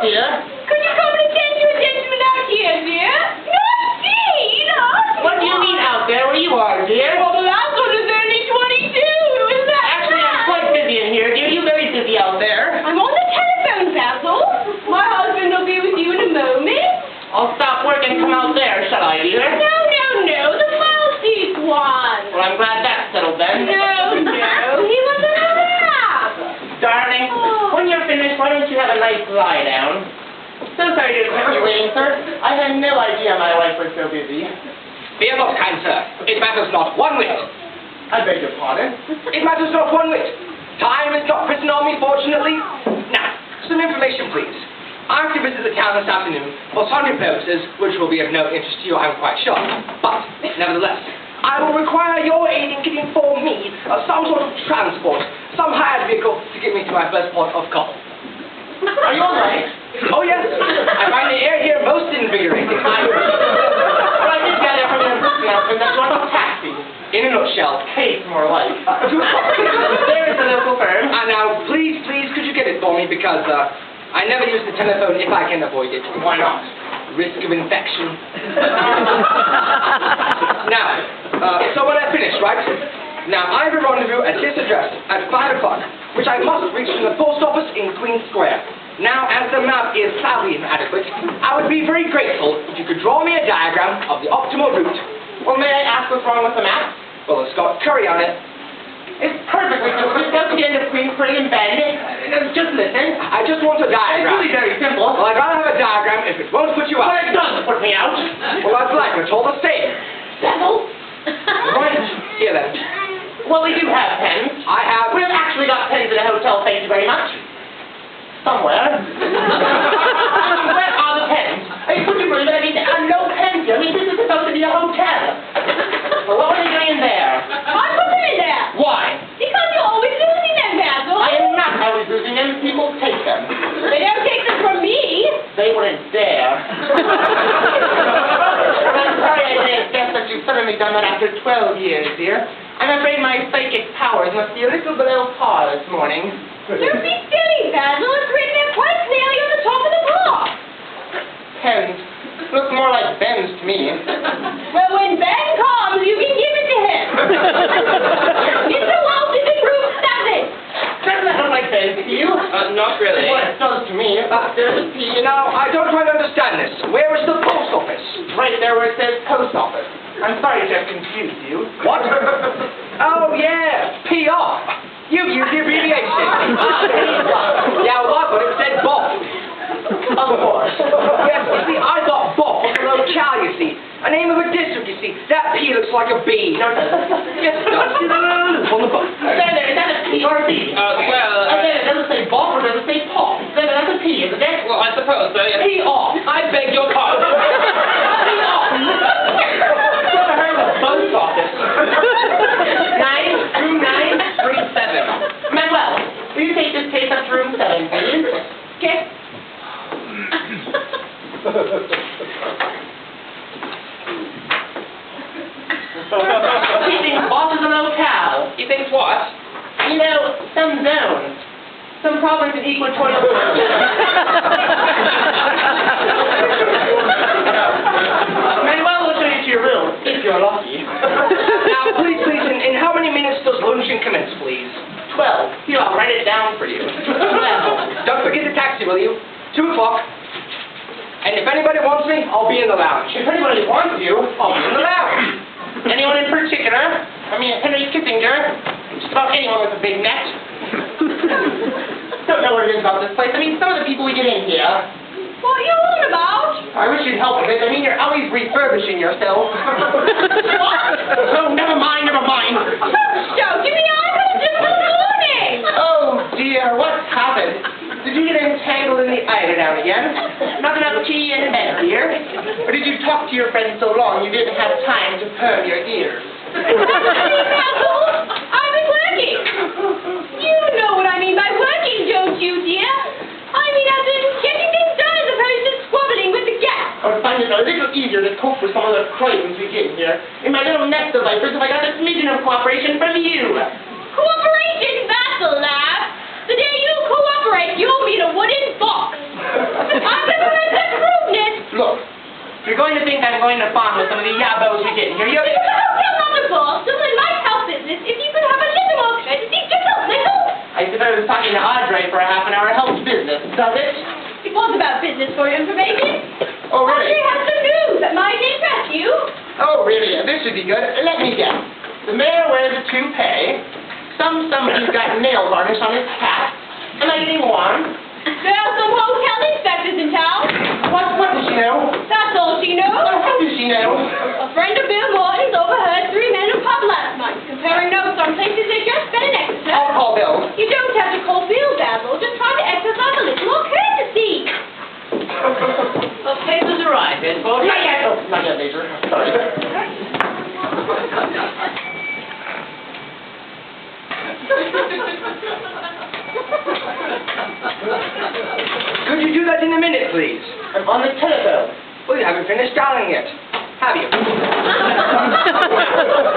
dear? Could you come and attend to a gentleman out here, dear? No, indeed! What do you mean out there where you are, dear? Well, the last one is only 22. Is that Actually, I'm quite busy in here, dear. You're very busy out there. I'm on the telephone, Basil. My husband will be with you in a moment. I'll stop work and come out there, shall I, dear? No, the Maltese one. Well, I'm glad that's settled then. No, he was another half. Darling, when you're finished, why don't you have a nice lie down? So sorry to keep you waiting, sir. I had no idea my wife was so busy. Fear not, kind sir. It matters not one whit. I beg your pardon? It matters not one whit. Time is not written on me, fortunately. Now, some information, please. I'm to visit the town this afternoon for sundry purposes, which will be of no interest to you, I'm quite sure. But, nevertheless, I will require your aid in getting for me some sort of transport, some hired vehicle to get me to my first port of call. Are you all right? Oh, yes. I find the air here most invigorating. Well, I did gather from your announcement that you want a taxi. In a nutshell, Paid for more life. There is the local firm. And now, please, could you get it for me, because I never use the telephone if I can avoid it. Why not? Risk of infection. Now, so when I finish, right? Now, I have a rendezvous at this address at 5 o'clock, which I must reach from the post office in Queen Square. Now, as the map is sadly inadequate, I would be very grateful if you could draw me a diagram of the optimal route. Well, may I ask what's wrong with the map? Well, it's got curry on it. It's perfectly good. Let's go to the end of Queensbury and bend it. Just listen. I just want a It's diagram. really very simple. Well, I'd rather have a diagram if it won't put you out. Well, it doesn't put me out. Well, I'd like it all the same. Settle. Right. Here then. Well, we do have pens. I have... We've actually got pens in a hotel, thank you very much. Somewhere. Where are the pens? Hey, would you believe it? I mean, no pens here. I mean, this is supposed to be a hotel. Well, what were they doing in there? I put them in there. Why? Because you're always losing them, Basil. I am not always losing them. People take them. They don't take them from me. They wouldn't dare. I'm sorry I didn't guess that you've suddenly done that after 12 years, dear. I'm afraid my psychic powers must be a little below par this morning. Don't be silly, Basil. It's written there quite clearly on the top of the box. Pens. Looks more like Ben's to me. Well, when Ben comes, you can give it to him. Mr. Wilted approves nothing. Doesn't that look like Ben's to you? Not really. Well, it does to me. There's a P. Now, I don't quite understand this. Where is the post office? Right there where it says post office. I'm sorry to have confused you. What? Oh, yeah. PR. You use the abbreviation. Yeah, well, I thought it said BOP. Of course. Yes, you see, I got BOP on the locale, you see. A name of a district, you see. That P looks like a B. No, yes, it does. See the loop on the book. There, is that a P or a B? It doesn't say BOP or does it say POP? That's a P, isn't it? Well, I suppose so, yes. P-off. I beg your pardon. P-off. Never heard of a post office. 92937. Manuel, will you take this case up to room 7, please? Okay. He thinks boss is a locale. He thinks what? You know, some zones. Some province in equatorial Manuel will show you to your room, if you're lucky. Now, please, in how many minutes does luncheon commence, please? 12. Here, I'll write it down for you. 12. Don't forget the taxi, will you? 2 o'clock. And if anybody wants me, I'll be in the lounge. If anybody wants you, I'll be in the lounge. Anyone in particular? I mean, Henry Kissinger. Just about anyone with a big net. Don't know what it is about this place. I mean, some of the people we get in here. What are you on about? I wish you'd help with it. I mean, you're always refurbishing yourself. Oh, never mind. Don't give me eyes just this morning. Oh, dear, what's happened? Did you get entangled in the eiderdown again? Not enough tea and bed, dear? Or did you talk to your friend so long you didn't have time to perm your ears? Basil, I was working. You know what I mean by working, don't you, dear? I mean as in getting things done as opposed to squabbling with the gas. I would find it a little easier to cope with some of the cravings we get here. In my little nest of vipers, if I got a smidgen of cooperation from you. Cooperation, Basil, lad. The day you cooperate, you'll be in a wooden box. going to think I'm going to farm with some of the yabos you get here. This is a hotel, not a Boston, and my house business. If you could have a little more courtesy, just a little. I suppose talking to Audrey for a half an hour helps business, does it? It was about business for your information. Oh, really? Audrey has some news that might interest you. Oh, really? This should be good. Let me guess. The mayor wears a toupee. Somebody's got nail varnish on his hat. Am I getting warm? There are some hotel inspectors in town. What does she know? That's all she knows. How does she know? A friend of Bill Morton's overheard three men in a pub last night comparing notes on places they just spent in Exeter. I'll call Bill. You don't have to call Bill, Basil. Just try to exercise a little more courtesy. The papers arrived, Edward. Not yet. Oh, not yet, Major. Sorry. Could you do that in a minute, please? I'm on the telephone. Well, you haven't finished dialing yet, have you?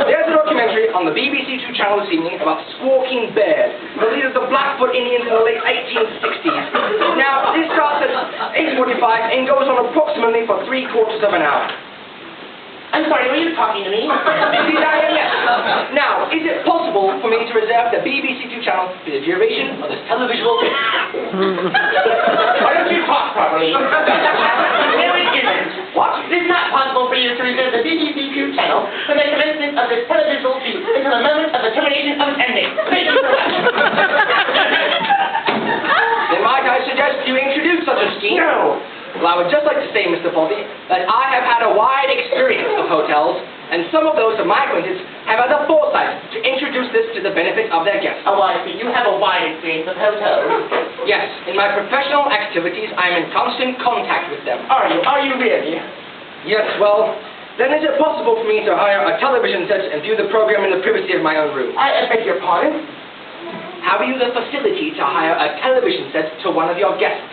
There's a documentary on the BBC 2 channel this evening about squawking bears, the leaders of the Blackfoot Indians in the late 1860s. Now, this starts at 8:45 and goes on approximately for 3/4 of an hour. I'm sorry, were you talking to me? Yes. Now, is it possible for me to reserve the BBC 2 channel for the duration of this televisual tape? Why don't you talk properly? No, it isn't. What? It is not possible for you to reserve the BBC 2 channel for the commencement of this televisual feed until the moment of the termination of its ending. Thank you so much. Then might I suggest you introduce such a scheme? No. Well, I would just like to say, Mr. Fawlty, that I have had a wide experience of hotels, and some of those of my acquaintances have had the foresight to introduce this to the benefit of their guests. Oh, I see. You have a wide experience of hotels. Yes, in my professional activities, I am in constant contact with them. Are you? Are you really? Yes, well, then is it possible for me to hire a television set and view the program in the privacy of my own room? I beg your pardon? Have you the facility to hire a television set to one of your guests?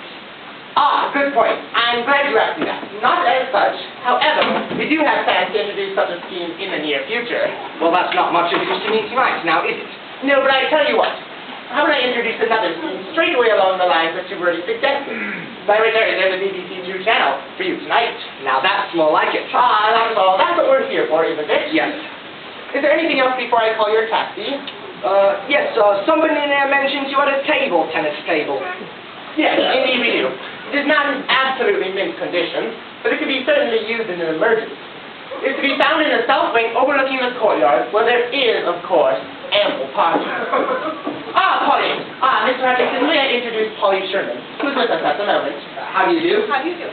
Ah, good point. I'm glad you asked me that. Not as such. However, we do have plans to introduce such a scheme in the near future. Well, that's not much of use to me tonight, now is it? No, but I tell you what. How would I introduce another scheme straight away along the lines that you've already suggested? By returning there's a BBC 2 channel for you tonight. Now that's more like it. Ah, that's all. That's what we're here for, isn't it? Yes. Is there anything else before I call your taxi? Yes, somebody in there mentioned you had a table, tennis table. Yes, indeed we do. It is not in absolutely mint condition, but it can be certainly used in an emergency. It is to be found in the south wing overlooking the courtyard, where there is, of course, ample parking. Polly. Mr. Hutchinson, may I introduce Polly Sherman, who's with us at the moment. How do you do? How do you do?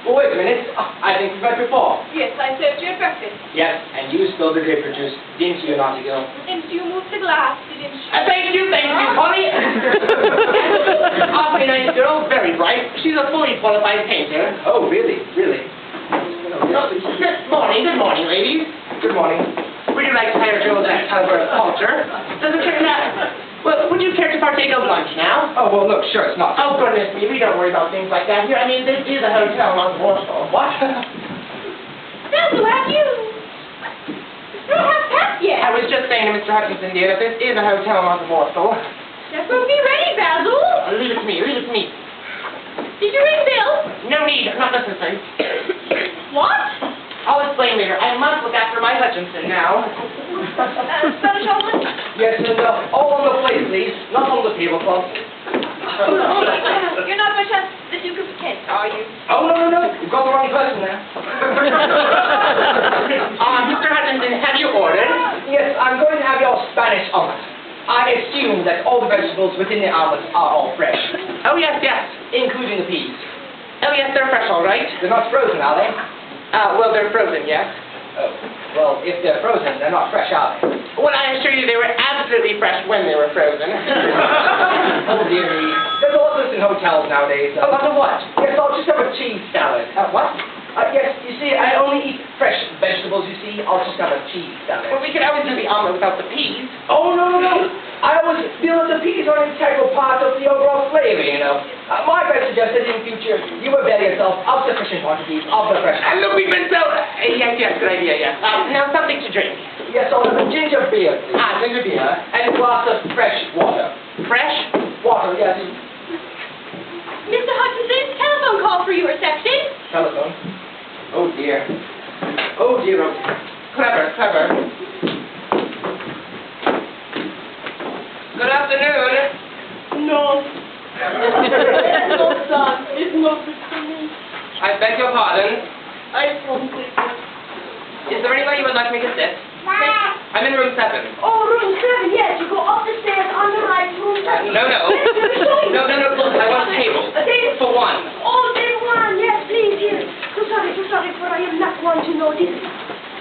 Well, wait a minute. I think we've met before. Yes, I served you at breakfast. Yes, and you spilled the grapefruit juice, didn't you, naughty girl? And you moved the glass, didn't you? Thank you, Polly. Awfully nice girl, very bright. She's a fully qualified painter. Oh, really? Really? Good morning, ladies. Good morning. Would you like to hire girls that caliber of culture? Does it turn out? Well, would you care to partake of lunch now? Oh, well, look, sure, it's not. Oh, goodness me, we don't worry about things like that here. I mean, this is a hotel, not Warsaw. What? Basil, have you? You don't have passed yet. I was just saying to Mr. Hutchinson, dear, that this is a hotel, not Warsaw. That won't be ready, Basil. Leave it to me, leave it to me. Did you ring Bill? No need, not necessary. What? I'll explain later. I must look after my Hutchinson now. Spanish omelet? Yes, and all on the plate, please. Not on the tablecloth. You're not much the Duke of Kent, are you? Oh, no. You've got the wrong person there. Mr. Hutchinson, have you ordered? Yes, I'm going to have your Spanish omelet. I assume that all the vegetables within the omelet are all fresh. Oh, yes, Including the peas. Oh, yes, they're fresh, all right. They're not frozen, are they? Well, they're frozen, yes. Oh, well, if they're frozen, they're not fresh, are they? Well, I assure you they were absolutely fresh when they were frozen. Oh, dear me. There's a lot of this in hotels nowadays. A lot of what? Yes, I'll just have a cheese salad. What? Yes, you see, I only eat fresh vegetables, you see. I'll just have a cheese salad. Well, we could always do the omelet without the peas. Oh, no. I always feel that the peas are an integral part of the overall flavor, you know. My best suggestion in future, you avail yourself of sufficient quantities of the fresh. Look, we've been so... yes, good idea, yes. Now, something to drink. Yes, I'll have a ginger beer, please. Ginger beer. And a glass of fresh water. Fresh? Water, yes. Mr. Hutchinson, telephone call for you, reception. Telephone. Oh, Oh dear. Oh dear, oh dear. Clever, clever. Good afternoon. No. It's not that. It's not for me. I beg your pardon. I want it. Is there anywhere you would like me to sit? I'm in room 7. Oh, room 7, yes. You go up the stairs on the right, room 7. No. No, look, I want a table. A table? For one. Oh, table 1, yes, please, here. So sorry, but I am not one to know this.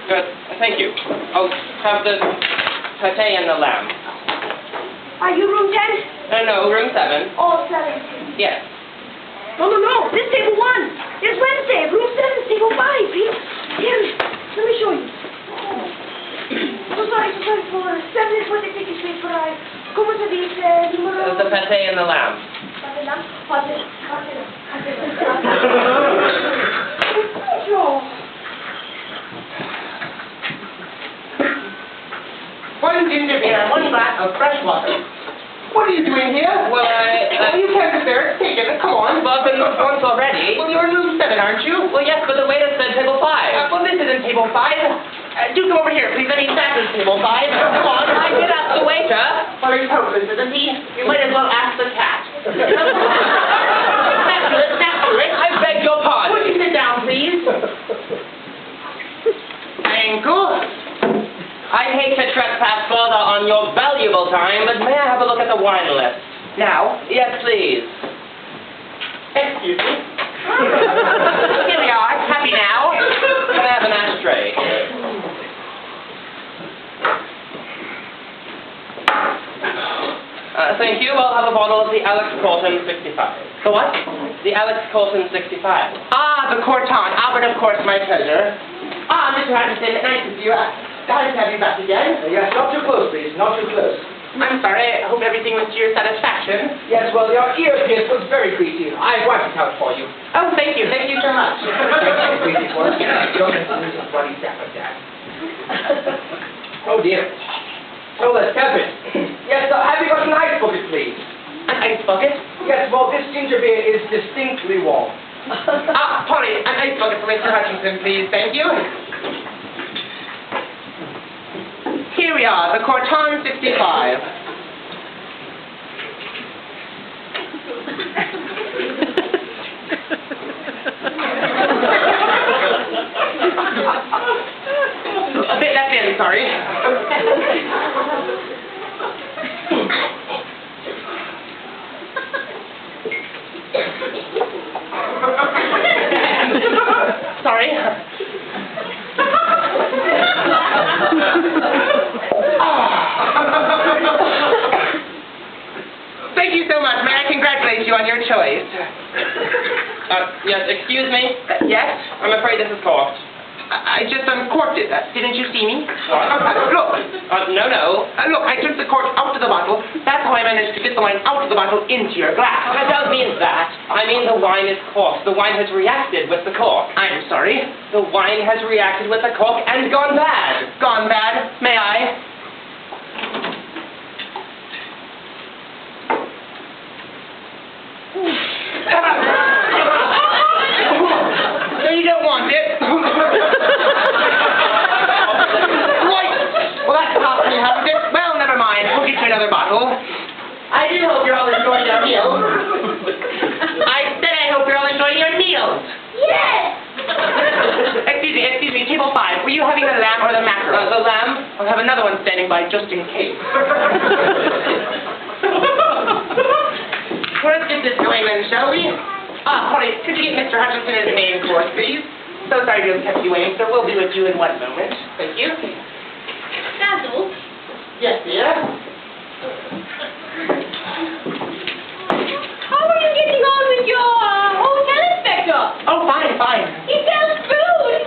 Good, thank you. I'll have the pate and the lamb. Are you room 10? No, room 7. Oh, 7. Yes. No. This table 1. It's Wednesday. Room 7 is table 5. Here, let me show you. So sorry for 7 is what they take is space for I. ¿Cómo se dice número? The pate and the lamb. One ginger beer and one glass of fresh water. What are you doing here? Well, you can't sit there. Take it. Come on. Well, I've been once already. Well, you're in room 7, aren't you? Well, yes, but the waiter said table 5. Well, this isn't table 5. Do come over here, please. I mean, that is table 5. Come on. I did ask the waiter. Well, he's hopeless, isn't he? You might as well ask the cat. Snap to it. I beg your pardon. Would you sit down, please? Thank you. I hate to trespass further on your valuable time, but may I have a look at the wine list? Now? Yes, please. Excuse me. Here we are. Happy now? Can I have an ashtray? Thank you. I'll have a bottle of the Alex Corton 65. The what? The Alex Corton 65. Ah, the Corton. Albert, of course, my pleasure. Ah, Mr. Hutchinson, nice to see you. Glad to have you back again. Yes, not too close, please. Not too close. I'm sorry. I hope everything was to your satisfaction. Yes, well, your earpiece was very greasy. I wiped it out for you. Oh, thank you. Thank you so much. Greasy for us. Don't lose a bloody step of that. Oh, dear. Oh, let's help it. Yes, have you got an ice bucket, please? An ice bucket? Yes, well, this ginger beer is distinctly warm. Ah, Polly, an ice bucket for Mr. Hutchinson, please. Thank you. Here we are, the Corton 65. A bit left in, sorry. Sorry. Thank you so much. May I congratulate you on your choice? Yes, excuse me? Yes? I'm afraid this is corked. I just uncorked it. Didn't you see me? What? Look. No. Look, I took the cork out of the bottle. That's how I managed to get the wine out of the bottle into your glass. I don't mean that. I mean the wine is corked. The wine has reacted with the cork. I'm sorry. The wine has reacted with the cork and gone bad. Gone bad. May I? So you don't want it? Right. Well, that's possibly how it is. Well, never mind. We'll get you another bottle. I do hope you're all enjoying your meals. I said I hope you're all enjoying your meals. Yes! Excuse me, table 5. Were you having the lamb or the mackerel? The lamb? I'll have another one standing by just in case. Let's get this going then, shall we? Ah, Polly, could you get Mr. Hutchinson his main course, please? So sorry to have kept you waiting, sir. We'll be with you in 1 moment. Thank you. Basil? Yes, dear? How are you getting on with your hotel inspector? Oh, fine. He sells food.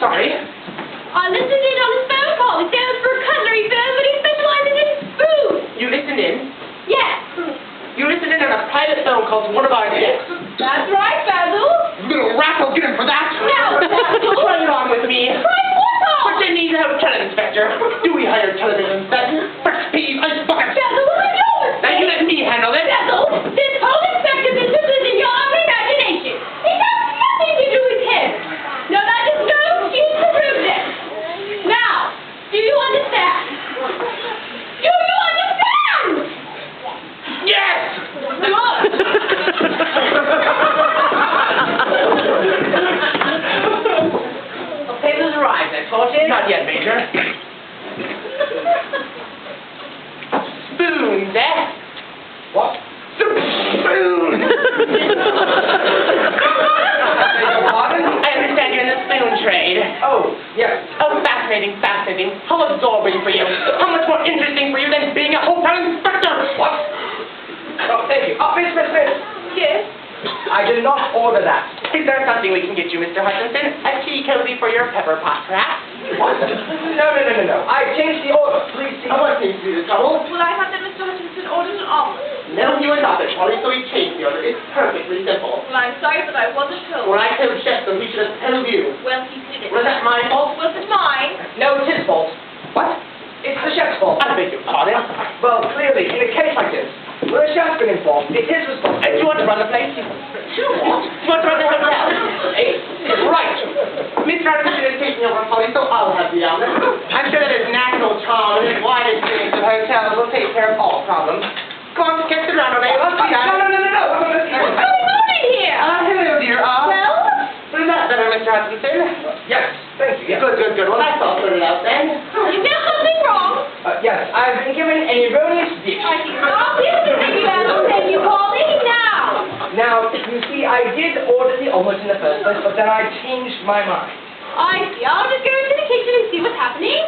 Sorry? I listened in on his phone call. He sells for cutlery firm, but he specializes in food. You listened in? Yes. You listened in on a private phone call to one of our guests. That's right, Basil. Little rascal, get him for that! Now, Basil. Try it on with me. Try what on? What you need a hotel inspector? Do we hire television sets? Fresh peas, ice buckets? Basil, what are you doing? Now you let me handle it. Basil, this home inspector business is in your imagination. It has nothing to do with him. amazing, how absorbing for you, how much more interesting for you than being a hotel inspector. What? Oh, thank you. Oh, Miss. Yes? I did not order that. Is there something we can get you, Mr. Hutchinson? A tea cozy for your pepper pot, perhaps? What? No. I changed the order. Please see. I want to see the trouble. Well, I thought that Mr. Hutchinson ordered an omelet. No, he was not it, Polly, so he changed the order. It's perfectly simple. Well, I'm sorry, but I wasn't told. Well, I told Chef, so he should have told you. Well, he didn't. Was that my fault? Well, it's mine. No, it's his fault. What? It's the chef's fault. I beg your pardon. Well, clearly, in a case like this, where a chef's been informed, it's his responsibility. Do you want to run the place? Sure. What? Do you want to run the hotel? Right. Mr. Hutchinson is taking over, Polly, so I'll have the omelet. I'm sure that his natural charm and his wide experience of hotels will take care of all problems. Go on, get the runaway. Let's see that. No. What's going on in here? Hello, dear. Well? Is that better, Mr. Hutchinson? Yes, thank you. Yes. Good. Well, that's all sorted out then. Is there something wrong? Yes, I've been given an erroneous dish. I think I'll be able to figure out. Thank you, Polly. Now. Now, you see, I did order the omelet in the first place, but then I changed my mind. I see. I'll just go into the kitchen and see what's happening.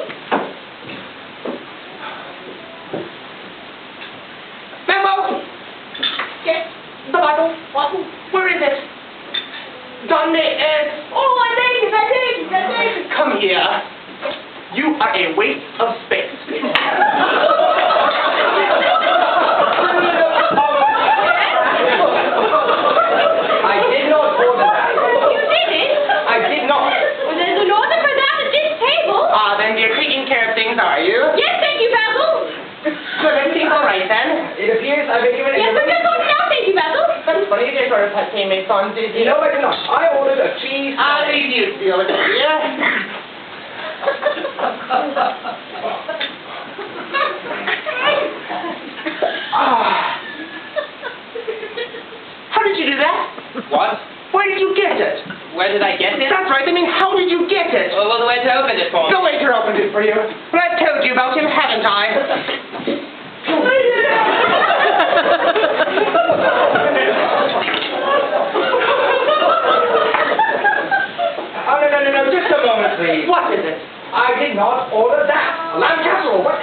Memo! Yes. The Bible. What? Where is it? Done it. Oh, I think. Come here. You are a waste of space. I did not order that. You didn't? I did not. Well, there's an order for that at this table. Then you're taking care of things, are you? Yes, thank you, Basil. Good, everything's all right then. It appears I've been given an Yes, but erroneous... just order now, thank you, Basil. That's funny, you didn't order pate maison, did you? No, I did not. I ordered a cheese... Leave you to deal with it, yeah? How did you do that? What? Where did you get it? Where did I get it? That's right, I mean, how did you get it? Well, the way to open it for me. The waiter opened it for you. Well, I've told you about him, haven't I? Oh, no, just a moment, please. What is it? I did not order that. Lamb casserole, what?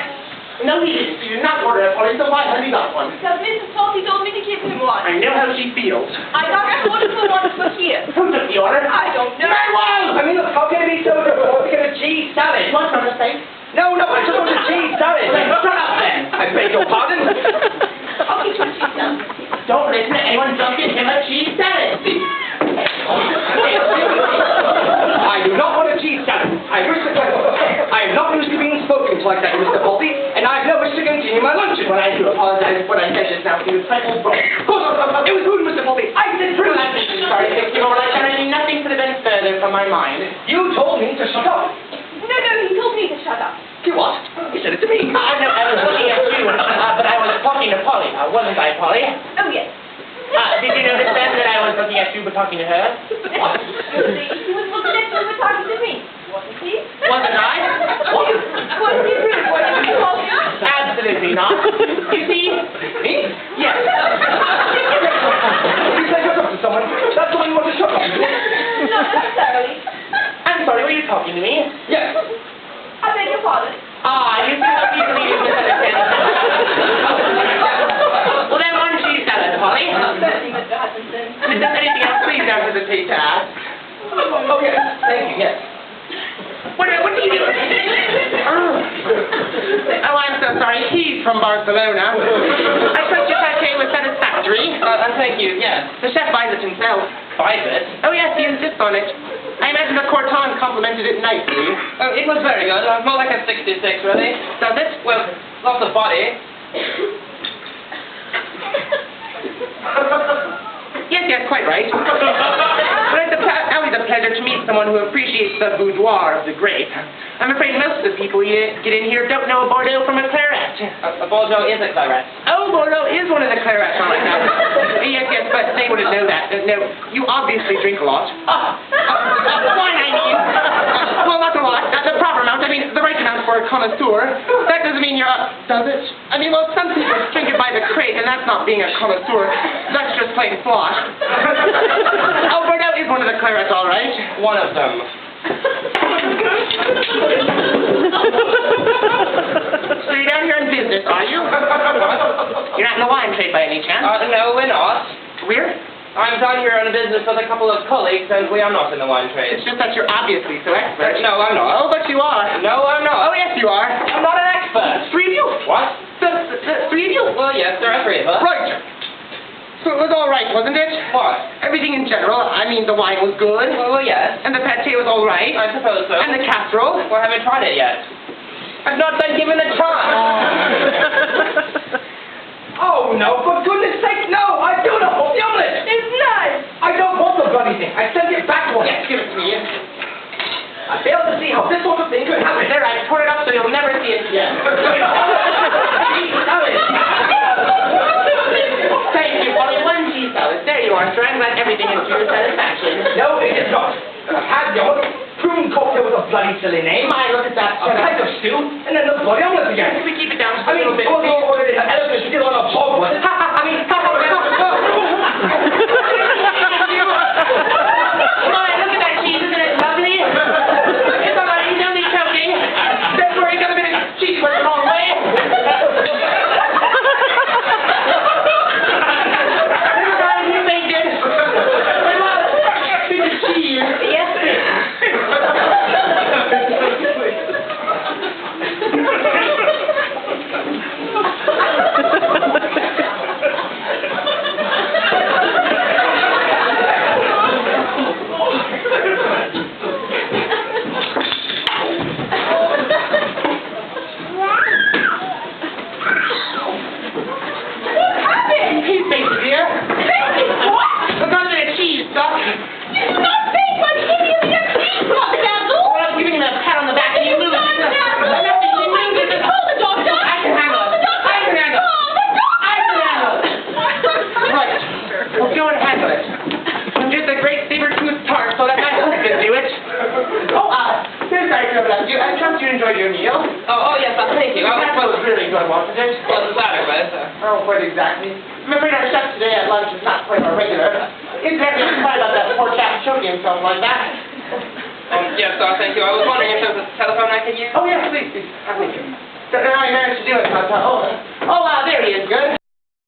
No, he didn't. You did not order it, Polly, so why have you got one? Because Mrs. Salty told me to give him one. I know how she feels. I got her order for one for here. Who took the order? I don't know. Manuel! I mean, look, how can it be so difficult to get a cheese salad? What's on the steak? No, I just want a cheese salad. Then shut up then. I beg your pardon? I'll get you a cheese salad. Don't listen to anyone dunking him a cheese salad. I do not want a cheese salad. I wish to I am not used to being spoken to like that, Mr. Polty, and I have no wish to continue my luncheon. Well, I do apologize for what I said just now. He was trifle broke. It was rude, Mr. Polty. I did rude. I'm sorry, Dick. You know what I said? I mean, nothing could have been further from my mind. You told me to shut up. No, he told me to shut up. You what? You said it to me. I know I was looking at you, but I was talking to Polly. Wasn't I, Polly? Oh, yes. Did you notice then that I was looking at you but talking to her? What? He was looking at you and talking to me. Wasn't he? Wasn't I? Wasn't he rude? Wasn't he called you? Absolutely not. You see? Me? Yes. You said shut up to someone. That's the one you want to shut up to. Not necessarily. I'm sorry, were you talking to me? Yes. I beg your pardon. You see how easily you misunderstand. Well, then one cheese salad, Polly. Certainly, Mr. Hutchinson. If there's anything else, please don't hesitate to ask. Oh, yes. Thank you, yes. What are you doing? Oh, I'm so sorry. He's from Barcelona. I trust your pate was satisfactory. Thank you, yes. The chef buys it himself. Buys it? Oh, yes, he insists on it. I imagine the Corton complimented it nicely. Oh, it was very good. More like a 66, really. Does it? Well, lots of body. Yes, quite right. But it's always a pleasure to meet someone who appreciates the boudoir of the grape. I'm afraid most of the people you get in here don't know a Bordeaux from a claret. A Bordeaux is a claret. Oh, Bordeaux is one of the clarets, all right now. Yes, but they wouldn't know that. No, you obviously drink a lot. Wine, I mean. Well, not a lot. The proper amount. I mean, the right amount for a connoisseur. That doesn't mean you're does it? I mean, well, some people drink it by the crate, and that's not being a connoisseur. That's just plain slosh. Oh, Bordeaux is one of the clarets, all right. One of them. you're down here in business, are you? You're not in the wine trade by any chance? No, we're not. We're? I'm down here on a business with a couple of colleagues, and we are not in the wine trade. It's just that you're obviously so expert. No, I'm not. Oh, but you are. No, I'm not. Oh, yes, you are. I'm not an expert. Three of you? What? The three of you? Well, yes, there are three of us. Right. So it was all right, wasn't it? What? Everything in general. I mean, the wine was good. Well, yes. And the pâté was all right. I suppose so. And the casserole. Well, I haven't tried it yet. I've not been given a chance. Oh, no, for goodness sake, no! I do not want the omelette! It's nice. I don't want the bloody thing. I sent it back once. Yes, give it to me. I fail to see how this sort of thing could happen. There, I poured it up so you'll never see it again. Thank you, Polly. One cheese salad. There you are, sir. I'm glad everything is to your satisfaction. No, it is not. I've had the omelette. Prune cocktail with a bloody silly name. My, look at that. A pint of stew, and then the bloody omelette again. Can we keep it down just I a mean, little bit? all the ordered an elephant still on a hog, was it? I mean, come on, look at that cheese. Isn't it lovely? It's all right. He's only choking. Don't worry, got a bit of cheese went the wrong way. Never mind, you made it. Bit of cheese. Yes, Cheese bacon, dear. Look under the cheese, Doc. It's not fake, but give me your cheese, Dr. Dazzle. Well, I'm giving him a pat on the back and you lose. Call the doctor. I can handle it. I can handle it. I can handle it. Right. Well, go and handle it. I'm just a great saber-toothed tart, so let my husband do it. Oh, here's sorry to have left you. I trust you enjoyed your meal. Oh, yes, thank you. That was really good, wasn't it? Well, the latter was. Oh, quite exactly. I'm afraid our chef today at lunch is not quite our regular. Incidentally, I'm sorry about that poor chap choking himself like that. Yes, thank you. I was wondering if there was a telephone I could use. Oh, yes, please. Thank you. So now he managed to do it, Tata. Oh, there he is. Good.